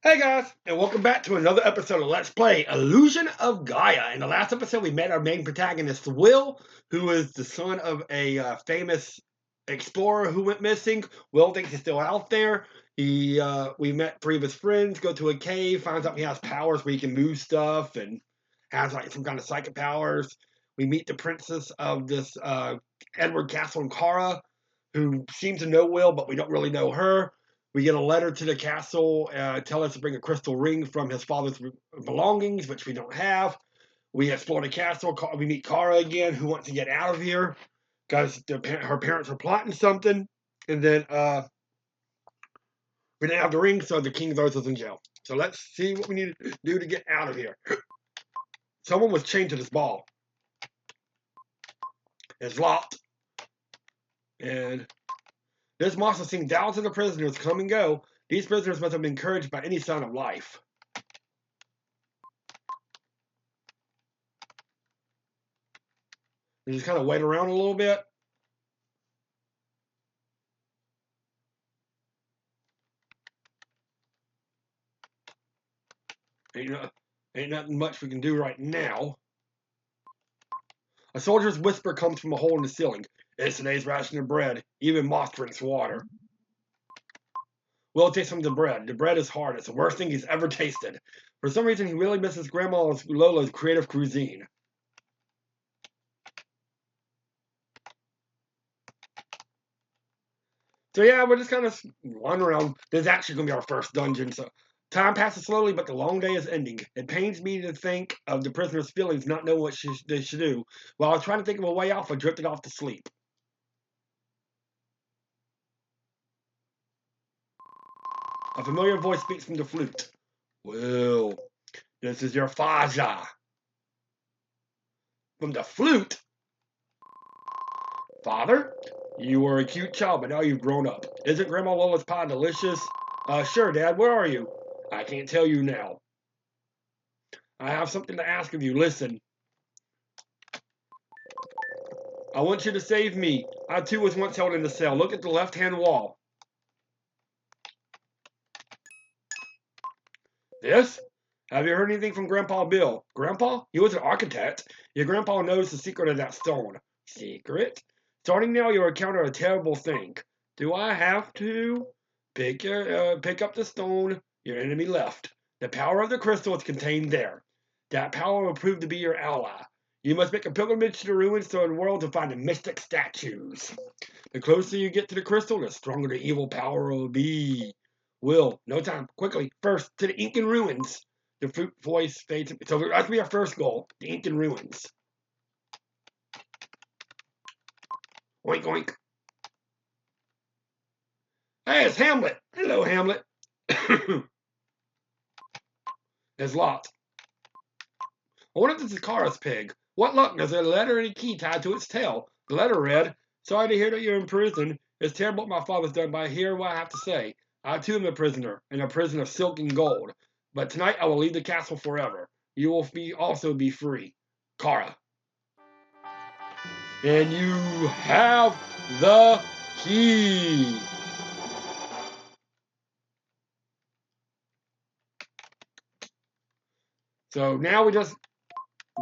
Hey guys, and welcome back to another episode of Let's Play Illusion of Gaia. In the last episode, we met our main protagonist, Will, who is the son of a famous explorer who went missing. Will thinks he's still out there. We met three of his friends, go to a cave, finds out he has powers where he can move stuff and has like some kind of psychic powers. We meet the princess of this Edward Castle in Kara, who seems to know Will, but we don't really know her. We get a letter to the castle, tell us to bring a crystal ring from his father's belongings, which we don't have. We explore the castle. We meet Kara again, who wants to get out of here because her parents are plotting something. And then we didn't have the ring, so the king throws us in jail. So let's see what we need to do to get out of here. Someone was chained to this ball. It's locked. And this monster has seen thousands of prisoners come and go. These prisoners must have been encouraged by any sign of life. You just kind of wait around a little bit. Ain't nothing much we can do right now. A soldier's whisper comes from a hole in the ceiling. It's today's ration of bread. Even moth drinks water. Will takes some of the bread. The bread is hard. It's the worst thing he's ever tasted. For some reason, he really misses Grandma Lola's creative cuisine. So yeah, we're just kind of wandering around. This is actually going to be our first dungeon, so time passes slowly, but the long day is ending. It pains me to think of the prisoner's feelings, not knowing what they should do. While I was trying to think of a way out, I drifted off to sleep. A familiar voice speaks from the flute. Will, this is your father. From the flute? Father? You were a cute child, but now you've grown up. Isn't Grandma Lola's pie delicious? Sure, Dad. Where are you? I can't tell you now. I have something to ask of you. Listen. I want you to save me. I too was once held in a cell. Look at the left-hand wall. This? Have you heard anything from Grandpa Bill? Grandpa? He was an architect. Your grandpa knows the secret of that stone. Secret? Starting now, you'll encounter a terrible thing. Do I have to? Pick up the stone your enemy left. The power of the crystal is contained there. That power will prove to be your ally. You must make a pilgrimage to the ruins of the world to find the mystic statues. The closer you get to the crystal, the stronger the evil power will be. Will, no time, quickly, first to the Incan ruins. The flute voice fades. So that's be our first goal, the Incan ruins. Oink, oink. Hey, it's Hamlet. Hello, Hamlet. It's locked. I wonder if this is Kara's pig. What luck, there's a letter and a key tied to its tail. The letter read, sorry to hear that you're in prison. It's terrible what my father's done, but I hear what I have to say. I too am a prisoner, in a prison of silk and gold. But tonight I will leave the castle forever. You will also be free. Kara. And you have the key. So now we just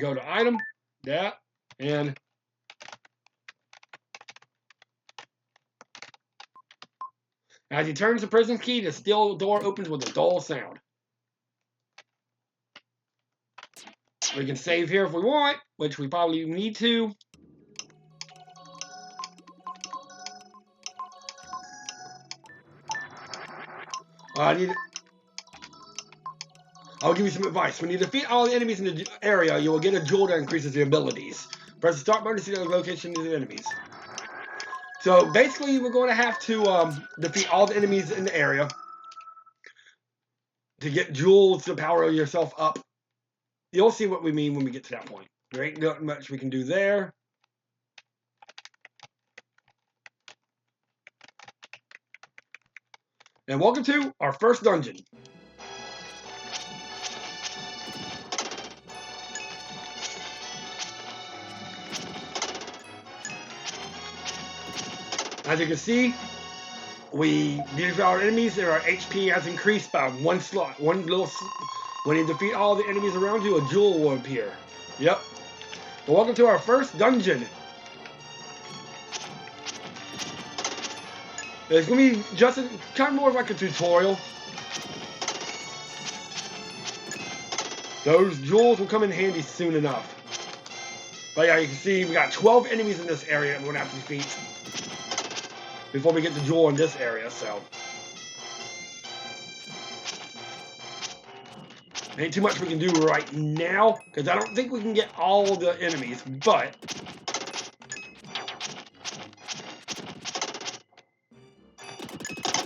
go to item, that, and as he turns the prison key, the steel door opens with a dull sound. We can save here if we want, which we probably need to. I'll give you some advice. When you defeat all the enemies in the area, you will get a jewel that increases your abilities. Press the start button to see the location of the enemies. So basically, we're going to have to defeat all the enemies in the area to get jewels to power yourself up. You'll see what we mean when we get to that point. There ain't not much we can do there. And welcome to our first dungeon. As you can see, these are our enemies, and our HP has increased by one slot. When you defeat all the enemies around you, a jewel will appear. Yep. Well, welcome to our first dungeon. It's going to be just kind of more like a tutorial. Those jewels will come in handy soon enough. But yeah, you can see we got 12 enemies in this area that we're going to have to defeat before we get the jewel in this area, so. Ain't too much we can do right now, because I don't think we can get all the enemies, but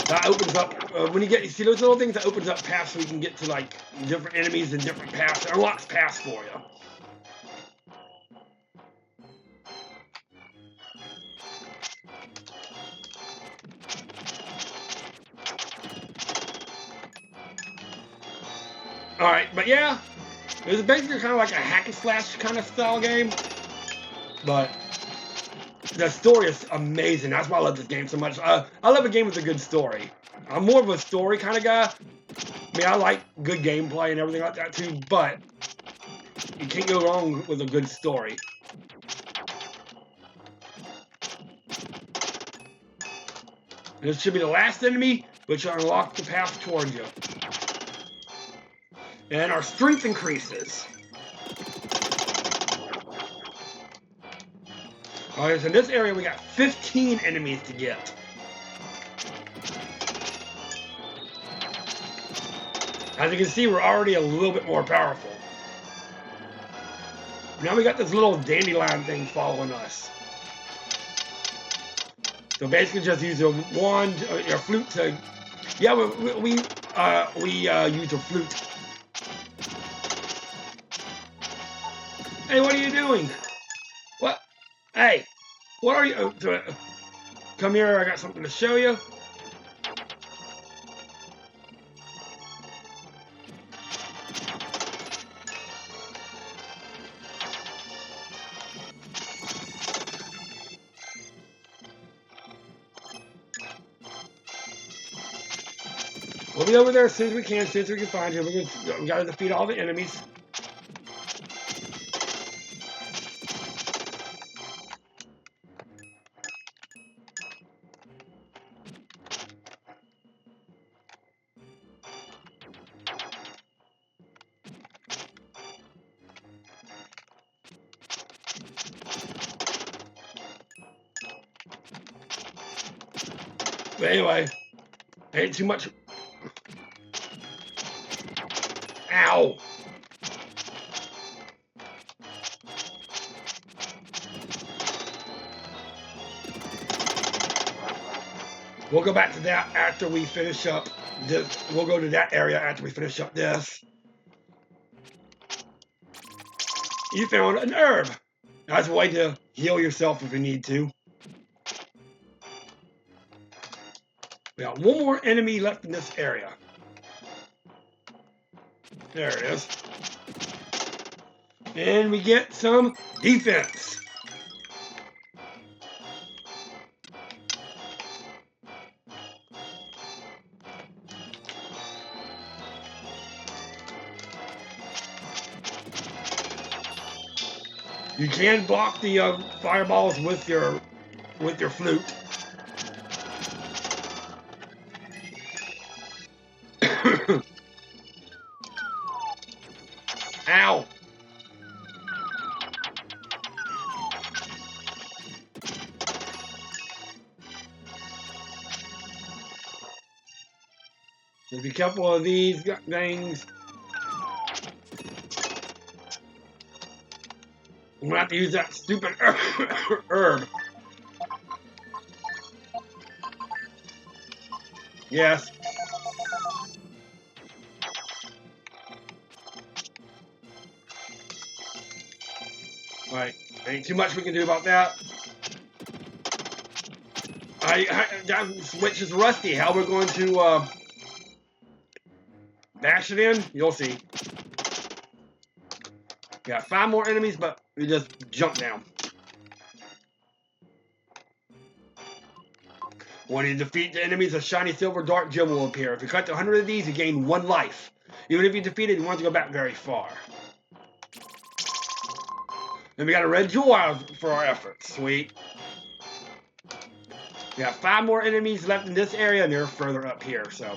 that opens up, when you see those little things, that opens up paths so we can get to like different enemies and different paths. It unlocks paths for you. Alright, but yeah, it's basically kind of like a hack and slash kind of style game, but the story is amazing. That's why I love this game so much. I love a game with a good story. I'm more of a story kind of guy. I mean, I like good gameplay and everything like that too, but you can't go wrong with a good story. This should be the last enemy, which will unlock the path towards you. And our strength increases. Alright, so in this area we got 15 enemies to get. As you can see, we're already a little bit more powerful. Now we got this little dandelion thing following us. So basically just use your wand, your flute to... Yeah, we use a flute. Hey, what are you doing? What? Hey, what are you... Come here, I got something to show you. We'll be over there as soon as we can find you. We gotta defeat all the enemies. But anyway, ain't too much. Ow! We'll go back to that after we finish up this. We'll go to that area after we finish up this. You found an herb. That's a way to heal yourself if you need to. We got one more enemy left in this area. There it is. And we get some defense. You can block the fireballs with your flute. Ow! So be careful of these things. I'm gonna have to use that stupid herb. Yes. Alright, ain't too much we can do about that. That switch is rusty. How we're going to bash it in, you'll see. Got 5 more enemies, but we just jump down. When you defeat the enemies, a shiny silver dark gem will appear. If you collect 100 of these, you gain 1 life. Even if you defeat it, you won't have to go back very far. And we got a red jewel out for our efforts. Sweet. We have 5 more enemies left in this area, and they're further up here, so.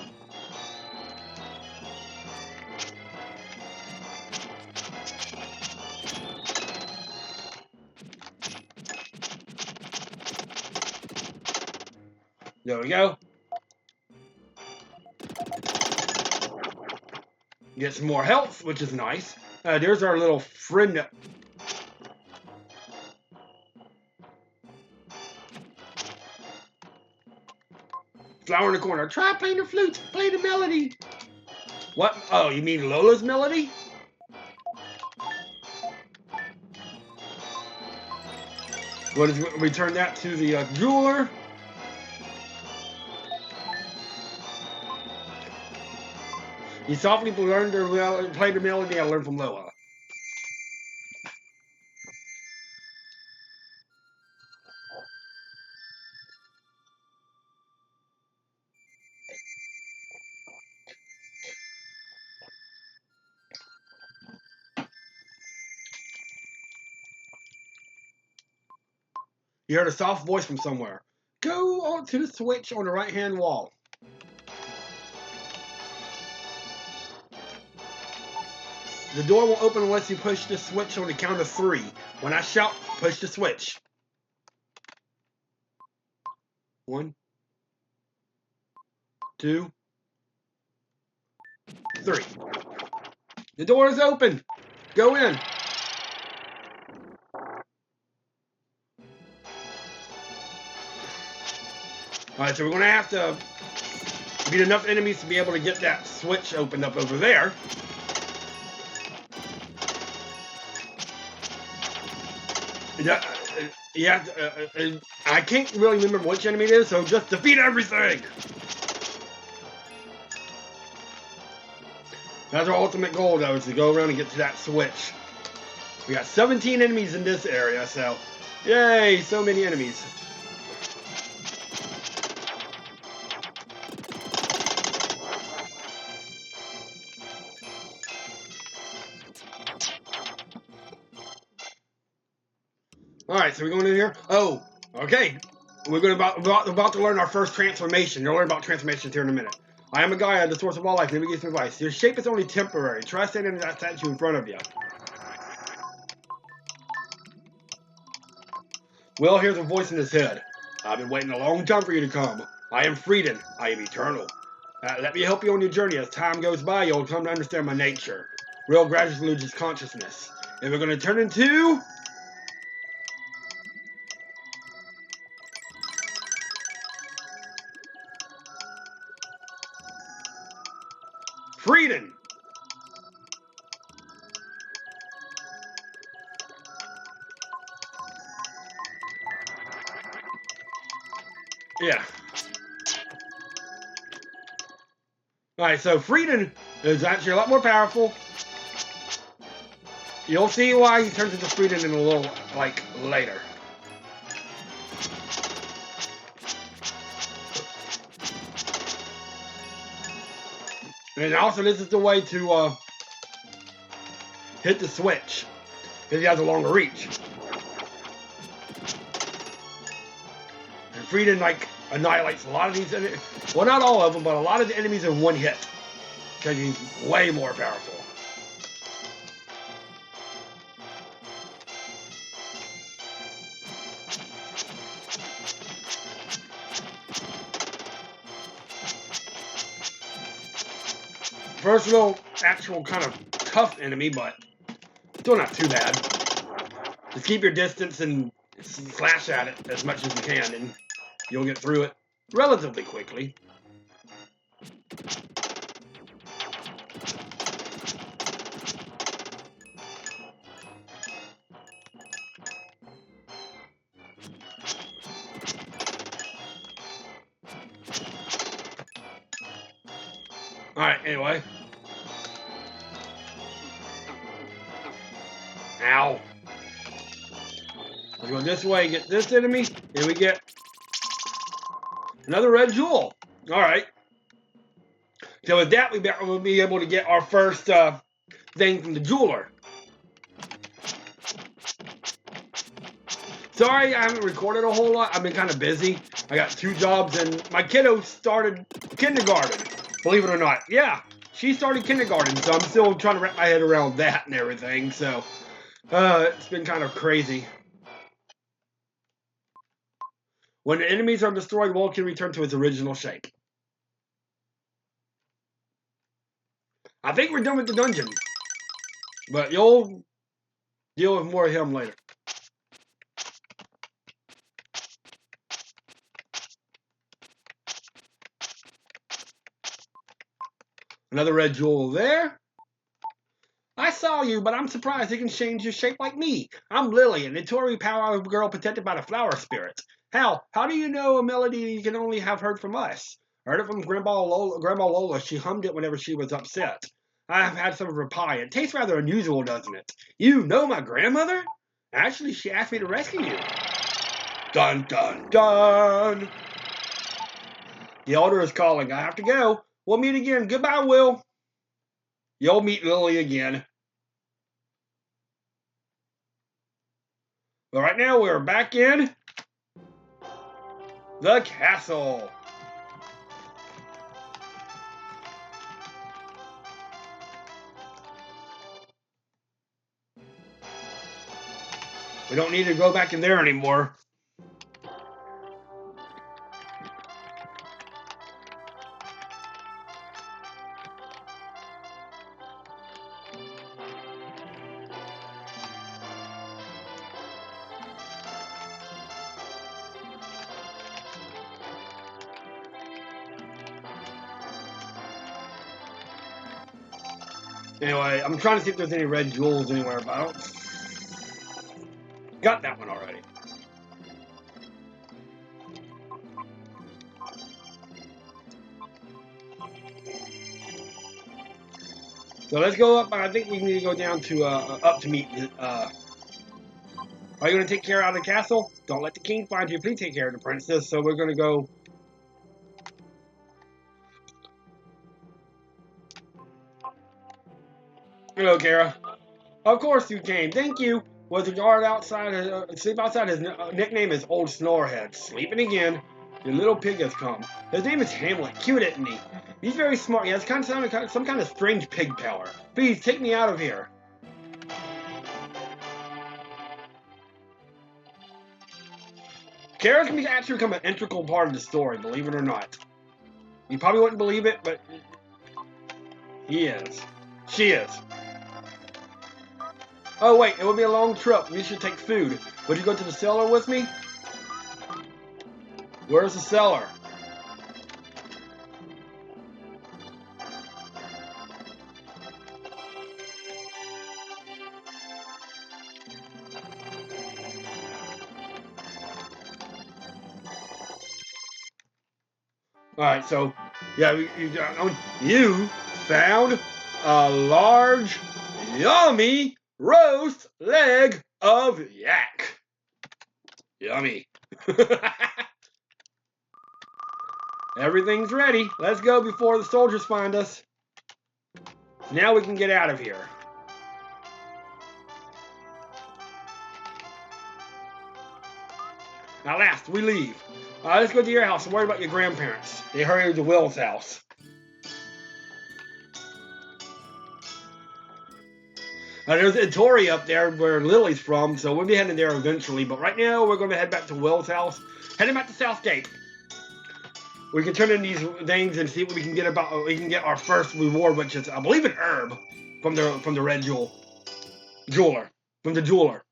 There we go. Get some more health, which is nice. There's our little friend. Flower in the corner. Try playing the flute. Play the melody. What? Oh, you mean Lola's melody? What is? We turn that to the jeweler. You softly learn to play the melody I learned from Lola. You heard a soft voice from somewhere. Go on to the switch on the right-hand wall. The door won't open unless you push the switch on the count of 3. When I shout, push the switch. 1, 2, 3. The door is open. Go in. Alright, so we're going to have to beat enough enemies to be able to get that switch opened up over there. Yeah, I can't really remember which enemy it is, so just defeat everything! That's our ultimate goal, though, is to go around and get to that switch. We got 17 enemies in this area, so yay, so many enemies. Alright, so we're going in here. Oh, okay. We're going about to learn our first transformation. You'll learn about transformations here in a minute. I am a Gaia, the source of all life. Let me give you some advice. Your shape is only temporary. Try standing in that statue in front of you. Well, here's a voice in his head. I've been waiting a long time for you to come. I am Frieden. I am eternal. Let me help you on your journey. As time goes by, you'll come to understand my nature. Real gradually loses consciousness. And we're going to turn into... Frieden! Yeah. Alright, so Frieden is actually a lot more powerful. You'll see why he turns into Frieden in a little, later. And also, this is the way to hit the switch, because he has a longer reach. And Frieden, annihilates a lot of these enemies. Well, not all of them, but a lot of the enemies in one hit, because he's way more powerful. First little actual kind of tough enemy, but still not too bad. Just keep your distance and slash at it as much as you can, and you'll get through it relatively quickly. Alright, anyway. Ow. Let's go this way, get this enemy, and we get Another red jewel. All right. So with that, we'll be able to get our first thing from the jeweler. Sorry, I haven't recorded a whole lot. I've been kind of busy. I got 2 jobs, and my kiddo started kindergarten. Believe it or not. Yeah, she started kindergarten, so I'm still trying to wrap my head around that and everything. So it's been kind of crazy. When the enemies are destroyed, Will can return to its original shape. I think we're done with the dungeon. But you'll deal with more of him later. Another red jewel there. I saw you, but I'm surprised you can change your shape like me. I'm Lily, a notorious power girl protected by the flower spirits. How do you know a melody you can only have heard from us? I heard it from Grandma Lola. She hummed it whenever she was upset. I've had some of her pie. It tastes rather unusual, doesn't it? You know my grandmother? Actually, she asked me to rescue you. Dun, dun, dun. The elder is calling. I have to go. We'll meet again. Goodbye, Will. You'll meet Lily again. But right now, we're back in the castle. We don't need to go back in there anymore. Anyway, I'm trying to see if there's any red jewels anywhere, but I don't. Got that one already. So let's go up. I think we need to go down to up to meet. Are you going to take care of the castle? Don't let the king find you. Please take care of the princess. So we're going to go. Hello, Kara. Of course you came. Thank you. Was the guard outside? Sleep outside. His nickname is Old Snorehead. Sleeping again. Your little pig has come. His name is Hamlet. Cute, isn't he? He's very smart. He has some kind of strange pig power. Please take me out of here. Kara can actually become an integral part of the story, believe it or not. You probably wouldn't believe it, but he is. She is. Oh wait, it would be a long trip. We should take food. Would you go to the cellar with me? Where's the cellar? Alright, so, yeah, you found a large, yummy roast leg of yak. Yummy. Everything's ready. Let's go before the soldiers find us. Now we can get out of here. At last, we leave. Let's go to your house and worry about your grandparents. They hurried to Will's house. There's a Tori up there where Lily's from, so we'll be heading there eventually. But right now, we're going to head back to Will's house. Heading back to Southgate. We can turn in these things and see what we can get about. We can get our first reward, which is, I believe, an herb from the red jeweler. From the jeweler.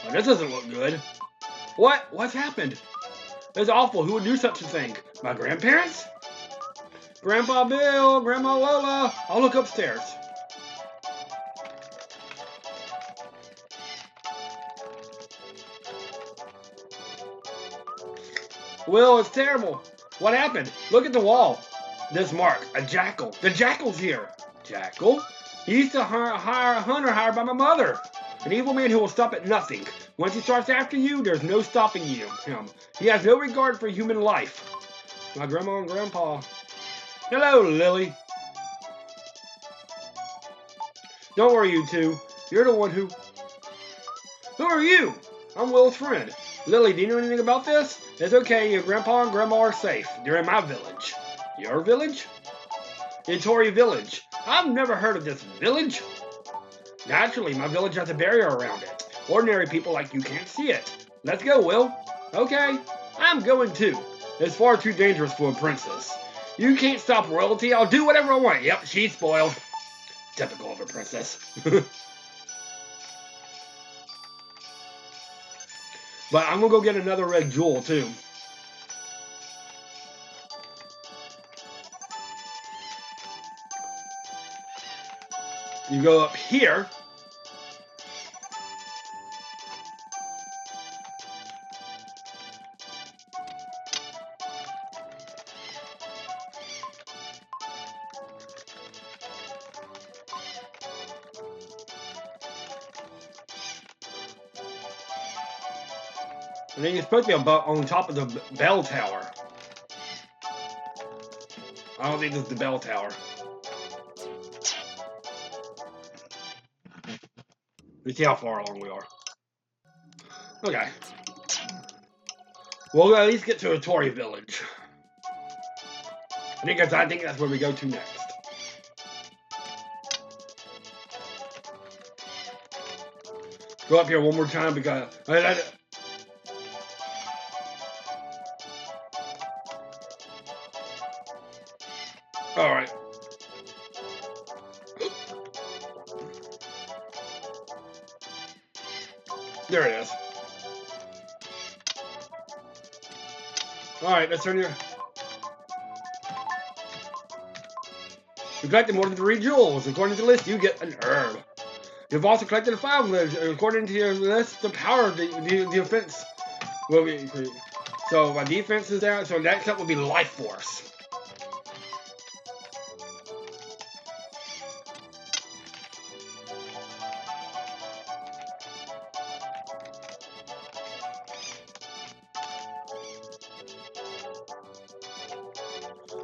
Oh, this doesn't look good. What? What's happened? It's awful. Who would do such a thing? My grandparents? Grandpa Bill, Grandma Lola. I'll look upstairs. Will, it's terrible. What happened? Look at the wall. This mark, a jackal. The jackal's here. Jackal? He used to hire a hunter hired by my mother. An evil man who will stop at nothing. Once he starts after you, there's no stopping him. He has no regard for human life. My grandma and grandpa. Hello, Lily. Don't worry, you two. You're the one who... Who are you? I'm Will's friend. Lily, do you know anything about this? It's okay, your grandpa and grandma are safe. They're in my village. Your village? The Tory village. I've never heard of this village. Naturally, my village has a barrier around it. Ordinary people like you can't see it. Let's go, Will. Okay, I'm going too. It's far too dangerous for a princess. You can't stop royalty. I'll do whatever I want. Yep, she's spoiled. Typical of a princess. But I'm going to go get another red jewel, too. You go up here. And then you're supposed to be on top of the bell tower. I don't think this is the bell tower. Let's see how far along we are. Okay. We'll at least get to a Tory village. I think that's where we go to next. Go up here one more time because... Alright. There it is. Alright, let's turn your... You collected more than 3 jewels. According to the list, you get an herb. You've also collected 5 lives. According to your list, the power of the defense will be increased. So my defense is down, so next up will be life force.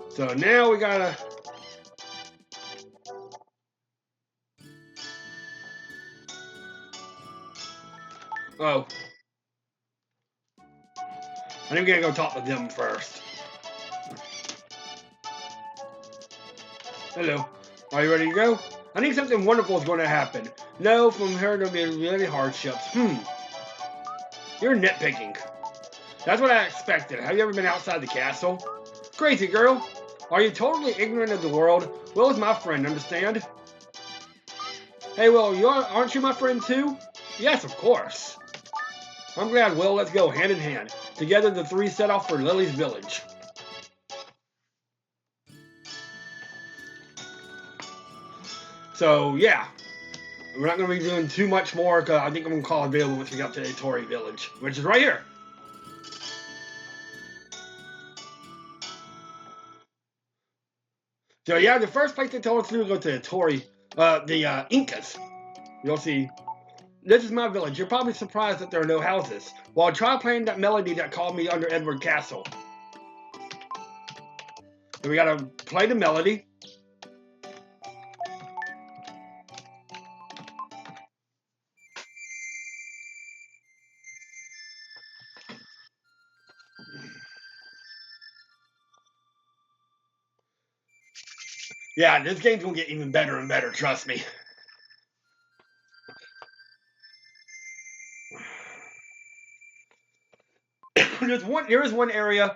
So now we gotta... Oh. I think we gotta go talk to them first. Hello. Are you ready to go? I think something wonderful is going to happen. No, from here there'll be really hardships. You're nitpicking. That's what I expected. Have you ever been outside the castle? Crazy girl. Are you totally ignorant of the world? Will is my friend, understand? Hey, Will, aren't you my friend too? Yes, of course. I'm glad, Will. Let's go hand in hand. Together, the 3 set off for Lily's village. So, yeah. We're not going to be doing too much more, because I think I'm going to call it available once we get to the Tory village, which is right here. So yeah, the first place they told us to go to the Tory, the Incas. You'll see, this is my village. You're probably surprised that there are no houses. Well, try playing that melody that called me under Edward Castle. So we gotta play the melody. Yeah, this game's gonna get even better and better, trust me. There is one area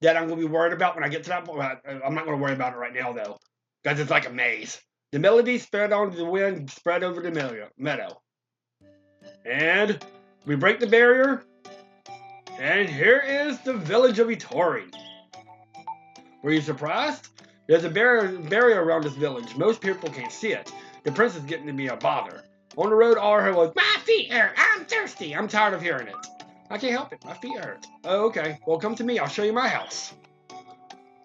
that I'm gonna be worried about when I get to that point. I'm not gonna worry about it right now though, because it's like a maze. The melody spread on the wind, spread over the meadow. And we break the barrier, and here is the village of Itori. Were you surprised? There's a barrier around this village. Most people can't see it. The prince is getting to be a bother. On the road, all I heard was, "My feet hurt. I'm thirsty." I'm tired of hearing it. I can't help it. My feet hurt. Oh, okay. Well, come to me. I'll show you my house.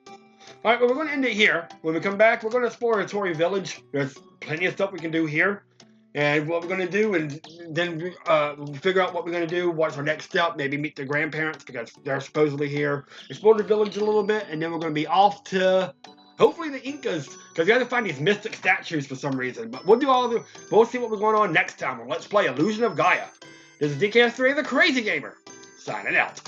All right, well, we're going to end it here. When we come back, we're going to explore a Tory village. There's plenty of stuff we can do here. and what we're going to do, and then figure out what we're going to do, what's our next step, maybe meet the grandparents, because they're supposedly here, explore the village a little bit, and then we're going to be off to, hopefully, the Incas, because we have to find these mystic statues for some reason, but we'll do all of it. We'll see what we're going on next time on Let's Play Illusion of Gaia. This is DKS3, the Crazy Gamer, signing out.